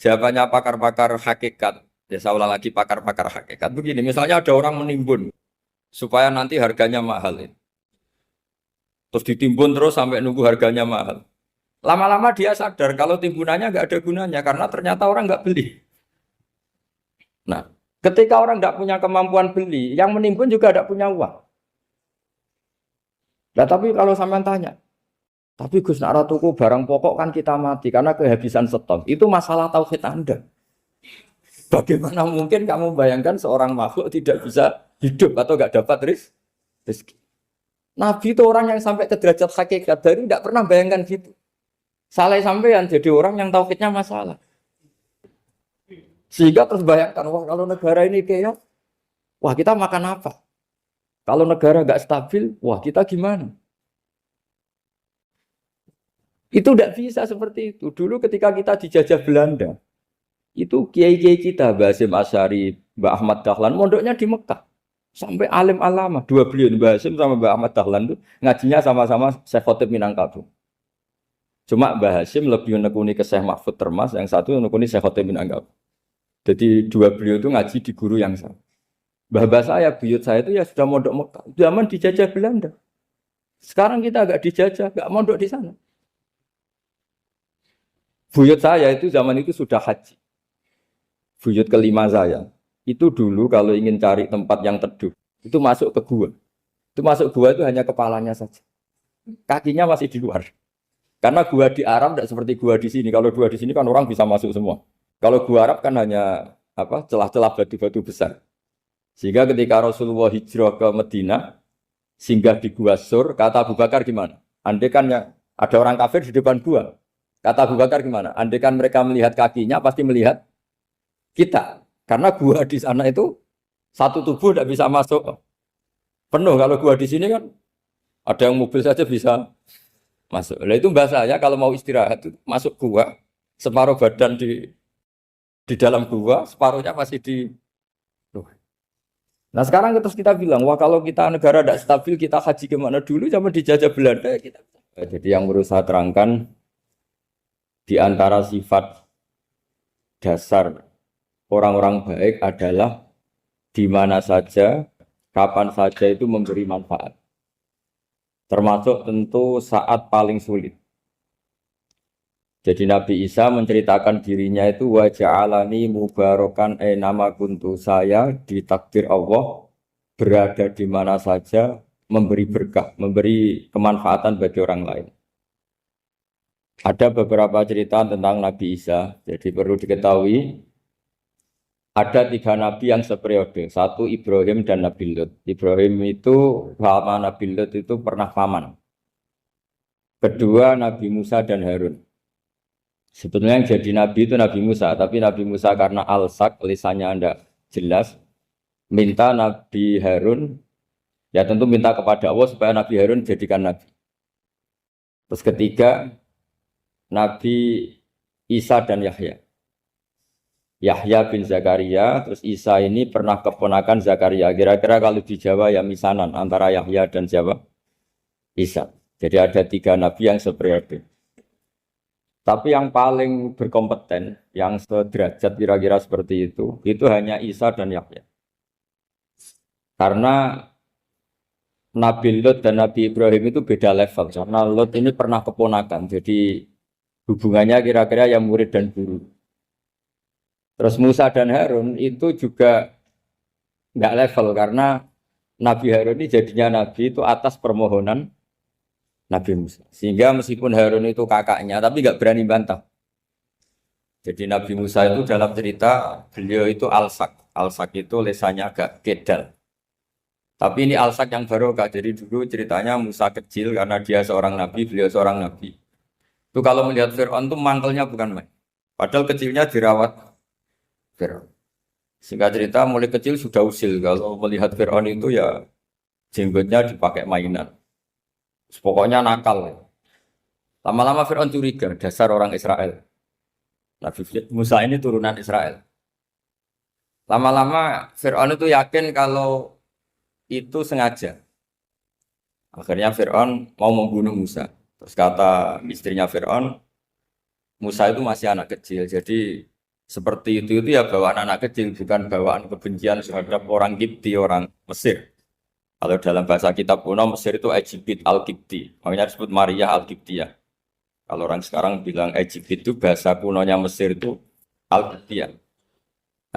Jawabannya pakar-pakar hakikat. Ya saya ulang lagi pakar-pakar hakikat. Begini, misalnya ada orang menimbun supaya nanti harganya mahal. Terus ditimbun terus sampai nunggu harganya mahal. Lama-lama dia sadar kalau timbunannya nggak ada gunanya karena ternyata orang nggak beli. Nah, ketika orang nggak punya kemampuan beli, yang menimbun juga nggak punya uang. Nah, tapi kalau sampean tanya, tapi Gus nak tuku barang pokok kan kita mati karena kehabisan stok. Itu masalah tauhid Anda. Bagaimana mungkin kamu bayangkan seorang makhluk tidak bisa hidup atau nggak dapat rezeki? Nabi itu orang yang sampai ke derajat hakikat dari tidak pernah bayangkan gitu. Salah sampean jadi orang yang tauhidnya masalah. Sehingga terus bayangkan, wah kalau negara ini kayak, wah kita makan apa? Kalau negara nggak stabil, wah kita gimana? Itu tidak bisa seperti itu. Dulu ketika kita dijajah Belanda, itu kiai-kiai kita, Mbah Hasyim Asy'ari, Mbah Ahmad Dahlan, mondoknya di Mekah. Sampai alim alama, dua beliau, Mbah Hasyim sama Mbah Ahmad Dahlan itu ngajinya sama-sama Syekh Khotib Minangkabau. Cuma Mbah Hasyim lebih menekuni ke Syekh Mahfud Termas, yang satu menekuni Syekh Khotib Minangkabau. Jadi dua beliau itu ngaji di guru yang sama. Mbah saya, buyut saya itu ya sudah mondok Mekah. Zaman dijajah Belanda. Sekarang kita agak dijajah, agak mondok di sana. Buyut saya itu zaman itu sudah haji. Buyut kelima saya. Itu dulu kalau ingin cari tempat yang teduh, itu masuk ke gua. Itu masuk gua itu hanya kepalanya saja. Kakinya masih di luar. Karena gua di Arab tidak seperti gua di sini. Kalau gua di sini kan orang bisa masuk semua. Kalau gua Arab kan hanya celah-celah batu-batu besar. Sehingga ketika Rasulullah hijrah ke Madinah, singgah di Gua Sur, kata Abu Bakar gimana? Andai kan ya, ada orang kafir di depan gua. Kata Abu Bakar gimana? Andai kan mereka melihat kakinya, pasti melihat kita. Karena gua di sana itu satu tubuh tidak bisa masuk penuh. Kalau gua di sini kan ada yang mobil saja bisa masuk. Nah itu bahasa saya kalau mau istirahat itu masuk gua, separuh badan di dalam gua, separuhnya masih di. Nah sekarang terus kita bilang, wah kalau kita negara tidak stabil, kita haji kemana dulu zaman dijajah Belanda ya kita. Jadi yang berusaha terangkan di antara sifat dasar orang-orang baik adalah di mana saja, kapan saja itu memberi manfaat. Termasuk tentu saat paling sulit. Jadi Nabi Isa menceritakan dirinya itu wa ja'alani mubarakan nama kuntu, saya ditakdir Allah berada di mana saja memberi berkah, memberi kemanfaatan bagi orang lain. Ada beberapa cerita tentang Nabi Isa. Jadi perlu diketahui ada 3 nabi yang seperiode. Satu Ibrahim dan Nabi Lut. Ibrahim itu sama Nabi Lut itu pernah paman. Kedua Nabi Musa dan Harun. Sebetulnya yang jadi nabi itu Nabi Musa, tapi Nabi Musa karena alsak, lisannya Anda jelas, minta Nabi Harun, ya tentu minta kepada Allah supaya Nabi Harun jadikan nabi. Terus ketiga, Nabi Isa dan Yahya. Yahya bin Zakaria, terus Isa ini pernah keponakan Zakaria. Kira-kira kalau di Jawa ya misanan antara Yahya dan siapa? Isa. Jadi ada 3 nabi yang seperiode. Tapi yang paling berkompeten, yang sederajat kira-kira seperti itu hanya Isa dan Yahya. Karena Nabi Lut dan Nabi Ibrahim itu beda level. Karena Lut ini pernah keponakan, jadi hubungannya kira-kira yang murid dan guru. Terus Musa dan Harun itu juga nggak level, karena Nabi Harun ini jadinya Nabi itu atas permohonan Nabi Musa. Sehingga meskipun Harun itu kakaknya, tapi nggak berani bantah. Jadi Nabi Musa itu dalam cerita, beliau itu alsak. Alsak itu lesannya agak kedal. Tapi ini alsak yang barokah. Jadi dulu ceritanya Musa kecil karena dia seorang Nabi, beliau seorang Nabi. Itu kalau melihat Fir'aun itu mantelnya bukan main. Padahal kecilnya dirawat Fir'aun. Singkat cerita mulai kecil sudah usil. Kalau melihat Fir'aun itu ya jenggotnya dipakai mainan. Pokoknya nakal. Lama-lama Fir'aun curiga, dasar orang Israel. Nabi Musa ini turunan Israel. Lama-lama Fir'aun itu yakin kalau itu sengaja. Akhirnya Fir'aun mau membunuh Musa. Terus kata istrinya Fir'aun, Musa itu masih anak kecil. Jadi seperti itu ya bawaan anak kecil, bukan bawaan kebencian terhadap orang Kipti, orang Mesir. Kalau dalam bahasa kitab kuno Mesir itu Egypt Al-Kipti, makanya disebut Maria Al-Kiptiyah. Kalau orang sekarang bilang Egypt itu bahasa kunonya Mesir itu Al-Kiptiyah.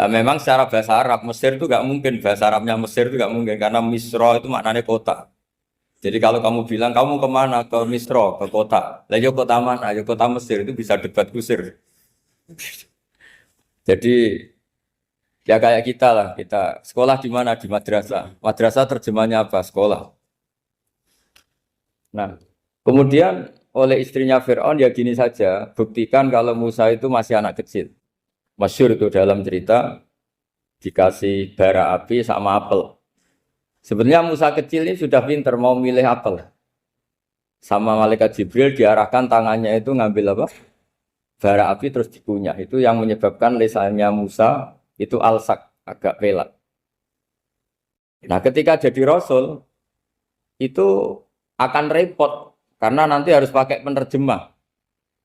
Nah, memang secara bahasa Arab Mesir itu nggak mungkin, bahasa Arabnya Mesir itu nggak mungkin karena Misro itu maknanya kota. Jadi kalau kamu bilang kamu kemana, ke Misro, ke kota, lah yo kota mana, yo kota Mesir, itu bisa debat kusir. Jadi ya kayak kita lah, kita sekolah di mana? Di madrasah. Madrasah terjemahnya apa? Sekolah. Nah, kemudian oleh istrinya Fir'aun ya gini saja, buktikan kalau Musa itu masih anak kecil. Masyhur itu dalam cerita dikasih bara api sama apel. Sebenarnya Musa kecil ini sudah pinter mau milih apel. Sama malaikat Jibril diarahkan tangannya itu ngambil apa? Bara api terus dikunyah. Itu yang menyebabkan lisannya Musa itu alsak, agak pelat. Nah, ketika jadi rasul itu akan repot karena nanti harus pakai penerjemah.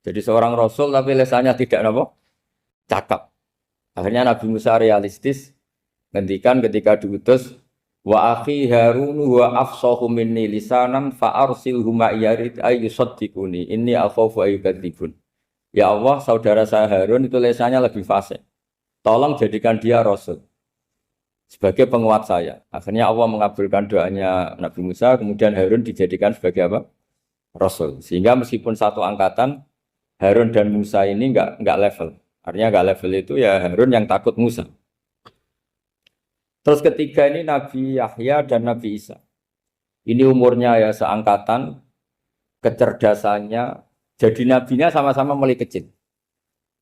Jadi seorang rasul tapi lisannya tidak apa? Cakap. Akhirnya Nabi Musa realistis ngendikan ketika diutus wa akhi Harun wa afsahu minni lisanan fa arsilhu ma'iyarid ayyusaddiquni inni akhafu ayyukadzibun. Ya Allah, saudara saya Harun itu lisannya lebih fasih. Tolong jadikan dia rasul sebagai penguat saya. Akhirnya Allah mengabulkan doanya Nabi Musa, kemudian Harun dijadikan sebagai apa? Rasul. Sehingga meskipun satu angkatan, Harun dan Musa ini enggak level. Artinya enggak level itu ya Harun yang takut Musa. Terus ketiga ini Nabi Yahya dan Nabi Isa. Ini umurnya ya seangkatan, kecerdasannya, jadi nabinya sama-sama mulai kecil.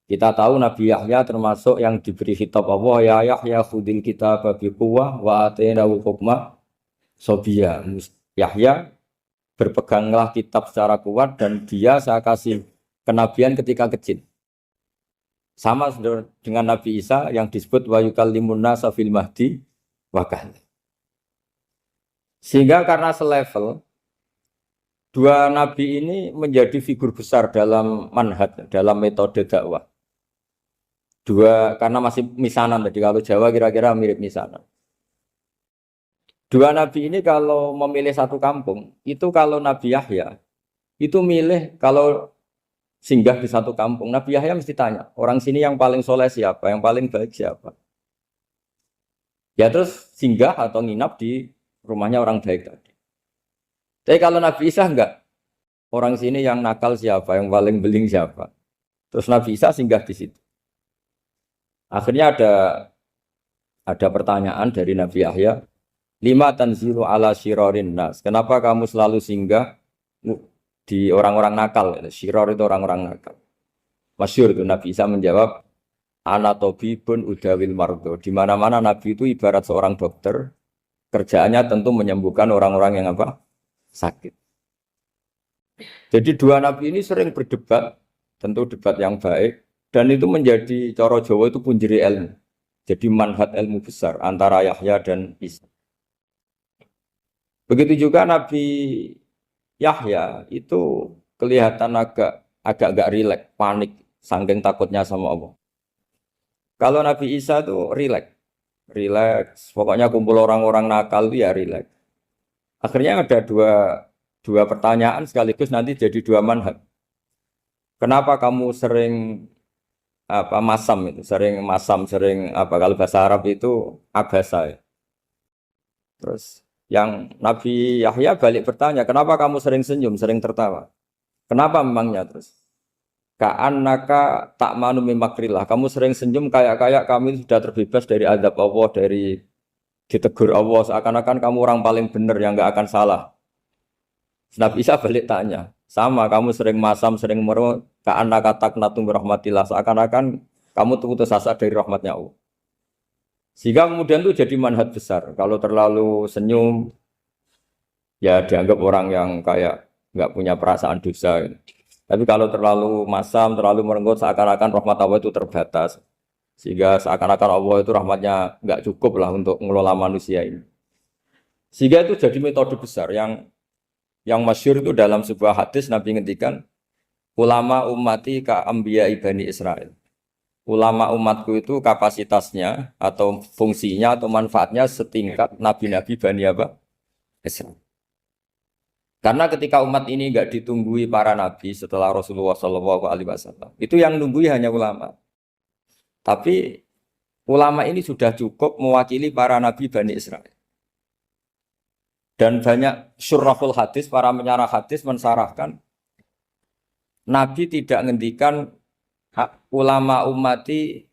Kita tahu Nabi Yahya termasuk yang diberi kitab Allah, ya Yahya khudil kitab bi quwwah wa atainahu hukma sobia. Yahya berpeganglah kitab secara kuat dan dia saya kasih kenabian ketika kecil. Sama dengan Nabi Isa yang disebut wa yukallimun nasa fil mahdi wa kahla. Sehingga karena selevel dua nabi ini menjadi figur besar dalam manhaj, dalam metode dakwah. Dua karena masih misanan tadi, kalau Jawa kira-kira mirip misanan. Dua nabi ini kalau memilih satu kampung, itu kalau Nabi Yahya itu milih kalau singgah di satu kampung, Nabi Yahya mesti tanya, orang sini yang paling soleh siapa, yang paling baik siapa. Ya terus singgah atau nginap di rumahnya orang baik tadi. Tapi kalau Nabi Isa enggak, orang sini yang nakal siapa, yang paling beling siapa. Terus Nabi Isa singgah di situ. Akhirnya ada pertanyaan dari Nabi Yahya, lima tanzilu ala syirarin nas. Kenapa kamu selalu singgah di orang-orang nakal? Syiror itu orang-orang nakal. Masyhur itu Nabi Isa menjawab, ana tabibun udawil mardo. Di mana-mana Nabi itu ibarat seorang dokter, kerjaannya tentu menyembuhkan orang-orang yang apa? Sakit. Jadi dua nabi ini sering berdebat, tentu debat yang baik, dan itu menjadi cara Jawa itu punjeri ilmu. Jadi manhaj ilmu besar antara Yahya dan Isa. Begitu juga Nabi Yahya itu kelihatan agak rileks, panik, saking takutnya sama Allah. Kalau Nabi Isa itu rileks, pokoknya kumpul orang-orang nakal itu ya rileks. Akhirnya ada dua pertanyaan sekaligus nanti jadi dua manhaj. Kenapa kamu sering masam itu, sering kalau bahasa Arab itu abasa ya. Terus yang Nabi Yahya balik bertanya, kenapa kamu sering senyum, sering tertawa? Kenapa memangnya terus? Ka'annaka ta'manu min makrillah. Kamu sering senyum kayak kami sudah terbebas dari azab Allah, dari ditegur Allah, seakan-akan kamu orang paling benar yang enggak akan salah. Nabi Isa balik tanya, sama kamu sering masam, sering merut, ka'annaka taqnatu min rahmatillah, seakan-akan kamu putus asa dari rahmatnya Allah. Sehingga kemudian itu jadi manhaj besar. Kalau terlalu senyum, ya dianggap orang yang kayak enggak punya perasaan dosa. Tapi kalau terlalu masam, terlalu merenggut, seakan-akan rahmat Allah itu terbatas. Sehingga seakan-akan Allah itu rahmatnya nggak cukup lah untuk mengelola manusia ini. Sehingga itu jadi metode besar yang masyhur itu dalam sebuah hadis Nabi ngendikan, ulama ummati ka anbiya Bani Israil. Ulama umatku itu kapasitasnya atau fungsinya atau manfaatnya setingkat nabi-nabi Bani Israil. Karena ketika umat ini nggak ditunggui para nabi setelah Rasulullah SAW, itu yang nunggui hanya ulama. Tapi ulama ini sudah cukup mewakili para nabi Bani Israil. Dan banyak syurahul hadis, para menyarah hadis mensarahkan, Nabi tidak ngendikan ulama ummati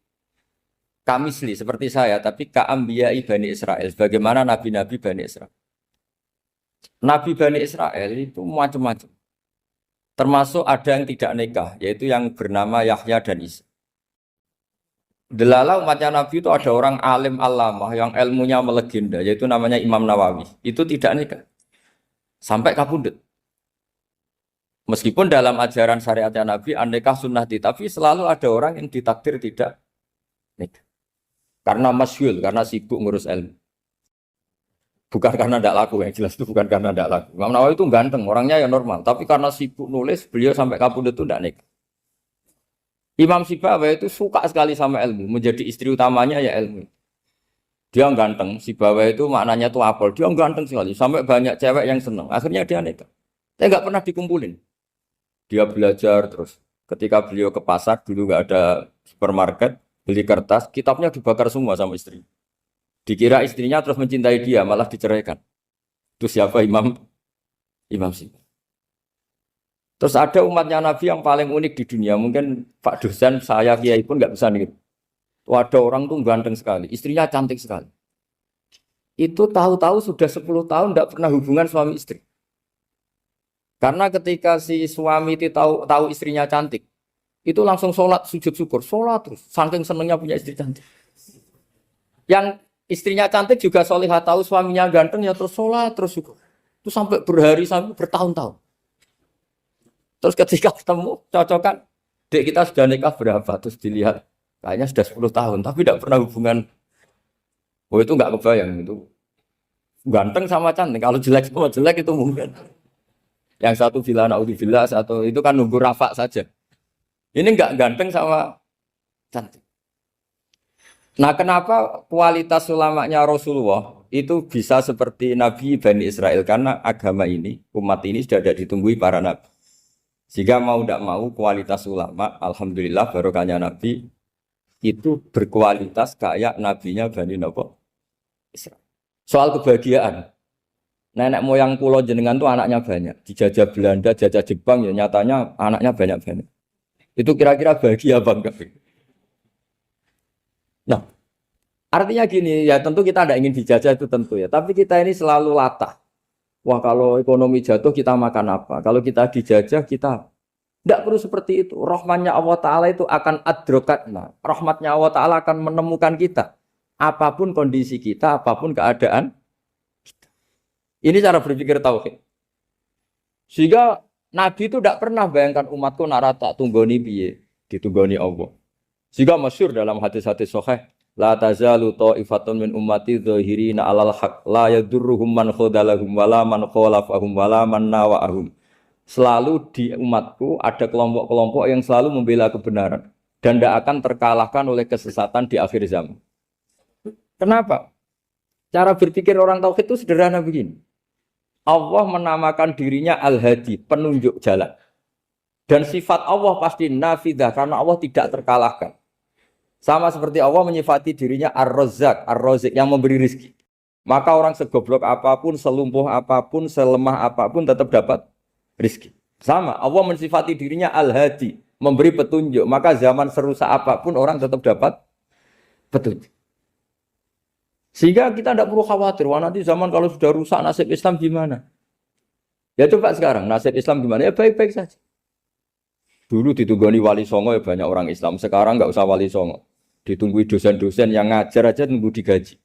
kamisli seperti saya, tapi ka'ambiyai Bani Israil, bagaimana nabi-nabi Bani Israil. Nabi Bani Israel itu macam-macam. Termasuk ada yang tidak nikah, yaitu yang bernama Yahya dan Isa. Delala umatnya Nabi itu ada orang alim alamah yang ilmunya melegenda, yaitu namanya Imam Nawawi. Itu tidak nikah. Sampai kabudut. Meskipun dalam ajaran syariatnya Nabi, nikah sunnati, tapi selalu ada orang yang ditakdir tidak nikah. Karena masyhul, karena sibuk ngurus ilmu. Bukan karena tidak laku, yang jelas itu bukan karena tidak laku. Imam Nawawi itu ganteng, orangnya ya normal. Tapi karena sibuk nulis, beliau sampai kabudut itu tidak nikah. Imam Sibawayh itu suka sekali sama ilmu, menjadi istri utamanya ya ilmu. Dia ganteng, Sibawayh itu maknanya tuh apel, dia ganteng sekali, sampai banyak cewek yang seneng. Akhirnya dia nikah. Saya nggak pernah dikumpulin. Dia belajar terus. Ketika beliau ke pasar, dulu nggak ada supermarket, beli kertas, kitabnya dibakar semua sama istri. Dikira istrinya terus mencintai dia, malah diceraikan. Itu siapa Imam Sibawayh. Terus ada umatnya Nabi yang paling unik di dunia. Mungkin Pak dosen, saya kiai pun nggak bisa nih. Ada orang tuh ganteng sekali, istrinya cantik sekali. Itu tahu-tahu sudah 10 tahun tidak pernah hubungan suami istri. Karena ketika si suami itu tahu istrinya cantik, itu langsung sholat sujud syukur, sholat terus. Saking senengnya punya istri cantik. Yang istrinya cantik juga solihah, tahu suaminya ganteng ya terus sholat terus syukur. Itu sampai berhari sampai bertahun-tahun. Terus ketika ketemu, cocokan, dek kita sudah nikah berapa? Terus dilihat, kayaknya sudah 10 tahun, tapi tidak pernah hubungan. Oh itu nggak kebayang, itu ganteng sama cantik. Kalau jelek sama jelek itu mungkin. Yang satu villa naudzubillah, satu itu kan nunggu rafa saja. Ini nggak ganteng sama cantik. Nah kenapa kualitas ulamanya Rasulullah itu bisa seperti Nabi Bani Israel? Karena agama ini, umat ini sudah ada ditunggui para nabi. Jika mau tidak mau kualitas ulama, alhamdulillah barokahnya Nabi itu berkualitas kayak nabinya Bani Israel. Soal kebahagiaan, nenek moyang pulau jenengan tuh anaknya banyak, dijajah Belanda, jajah Jepang ya nyatanya anaknya banyak. Itu kira-kira bahagia apa enggak? Nah, artinya gini ya tentu kita tidak ingin dijajah itu tentu ya, tapi kita ini selalu latah. Wah kalau ekonomi jatuh kita makan apa? Kalau kita dijajah kita tidak perlu seperti itu. Rahmatnya Allah Ta'ala itu akan adrokatna. Rahmatnya Allah Ta'ala akan menemukan kita. Apapun kondisi kita, apapun keadaan kita. Ini cara berpikir tauhid. Sehingga Nabi itu tidak pernah bayangkan umatku narata tunggoni piye, ditunggoni Allah. Sehingga masyhur dalam hadis-hadis sahih, la tazalu ta'ifatun min ummati dzahirina 'alal haq la yadurruhum man khadalahum wala man khalafahum wala man nawa'ahum. Selalu di umatku ada kelompok-kelompok yang selalu membela kebenaran dan tidak akan terkalahkan oleh kesesatan di akhir zaman. Kenapa? Cara berpikir orang tauhid itu sederhana begini. Allah menamakan dirinya Al-Hadi, penunjuk jalan. Dan sifat Allah pasti nafidah karena Allah tidak terkalahkan. Sama seperti Allah menyifati dirinya Ar-Razzaq, Ar-Razik yang memberi rezeki. Maka orang segoblok apapun, selumpuh apapun, selemah apapun tetap dapat rezeki. Sama, Allah mensifati dirinya Al-Hadi, memberi petunjuk. Maka zaman serusak apapun orang tetap dapat petunjuk. Sehingga kita tidak perlu khawatir, wah nanti zaman kalau sudah rusak nasib Islam gimana? Ya coba sekarang, nasib Islam gimana? Ya baik-baik saja. Dulu ditunggoni wali songo ya banyak orang Islam, sekarang nggak usah wali songo. Ditunggu dosen-dosen yang ngajar aja nunggu digaji.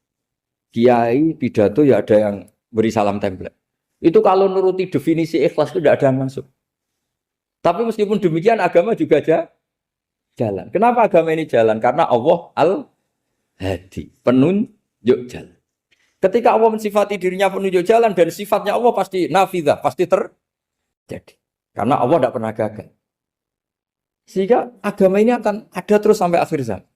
Kiai pidato ya ada yang beri salam template. Itu kalau nuruti definisi ikhlas itu tidak ada yang masuk. Tapi meskipun demikian agama juga jalan. Kenapa agama ini jalan? Karena Allah Al-Hadi, penunjuk jalan. Ketika Allah mensifati dirinya penunjuk jalan dan sifatnya Allah pasti nafidah, pasti terjadi. Karena Allah tidak pernah gagal. Sehingga agama ini akan ada terus sampai akhir zaman.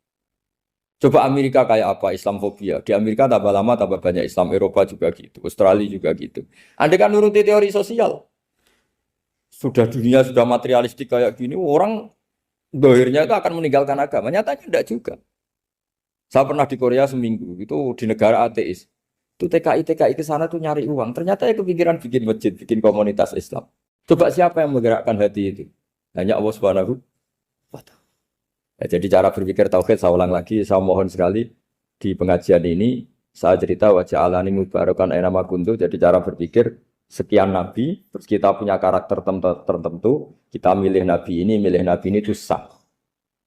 Coba Amerika kayak apa, Islamofobia. Di Amerika tambah lama tambah banyak Islam, Eropa juga gitu, Australia juga gitu. Anda kan nuruti teori sosial. Sudah dunia sudah materialistik kayak gini, orang dohirnya itu akan meninggalkan agama. Nyatanya tidak juga. Saya pernah di Korea seminggu, itu di negara ateis. Itu TKI ke sana tuh nyari uang. Ternyata ya kepikiran bikin masjid, bikin komunitas Islam. Coba siapa yang menggerakkan hati itu? Hanya Allah Subhanahu wa Ta'ala. Ya, jadi cara berpikir tauhid saya ulang lagi, saya mohon sekali di pengajian ini saya cerita wajah alani mubarakan aina ma kuntu. Jadi cara berpikir sekian nabi, terus kita punya karakter tertentu, kita milih nabi ini itu sah.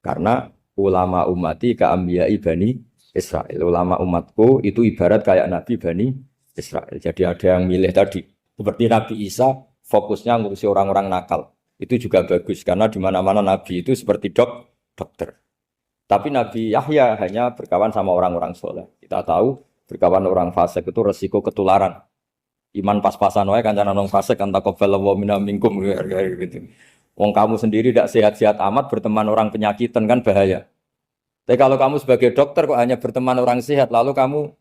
Karena ulama umati ka'ambiyai Bani Israel. Ulama umatku itu ibarat kayak nabi Bani Israel. Jadi ada yang milih tadi. Seperti Nabi Isa fokusnya ngurusi orang-orang nakal. Itu juga bagus karena di mana-mana nabi itu seperti dokter. Tapi Nabi Yahya hanya berkawan sama orang-orang soleh. Kita tahu berkawan orang fasik itu resiko ketularan. Iman pas-pasan wae kancanan orang fasik kan taqabbalallahu minna minkum gitu. Wong kamu sendiri tidak sehat-sehat amat berteman orang penyakitan kan bahaya. Tapi kalau kamu sebagai dokter kok hanya berteman orang sehat, lalu kamu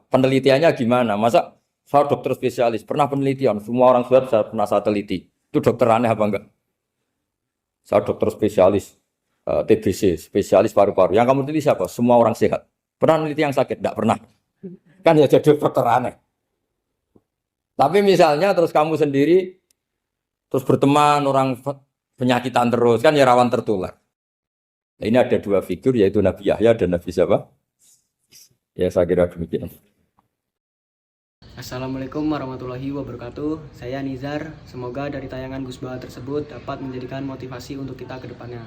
penelitiannya gimana? Masa saya dokter spesialis pernah penelitian, semua orang sehat saya pernah saya teliti. Itu dokter aneh apa enggak? Saya dokter spesialis. TBC, spesialis paru-paru. Yang kamu teliti siapa? Semua orang sehat. Pernah meneliti yang sakit? Tidak pernah. Kan ya jadi dokter aneh. Tapi misalnya terus kamu sendiri terus berteman orang penyakitan terus, kan ya rawan tertular. Nah, ini ada dua figur yaitu Nabi Yahya dan Nabi siapa? Ya saya kira demikian. Assalamualaikum warahmatullahi wabarakatuh. Saya Nizar. Semoga dari tayangan Gus Baha tersebut dapat menjadikan motivasi untuk kita ke depannya.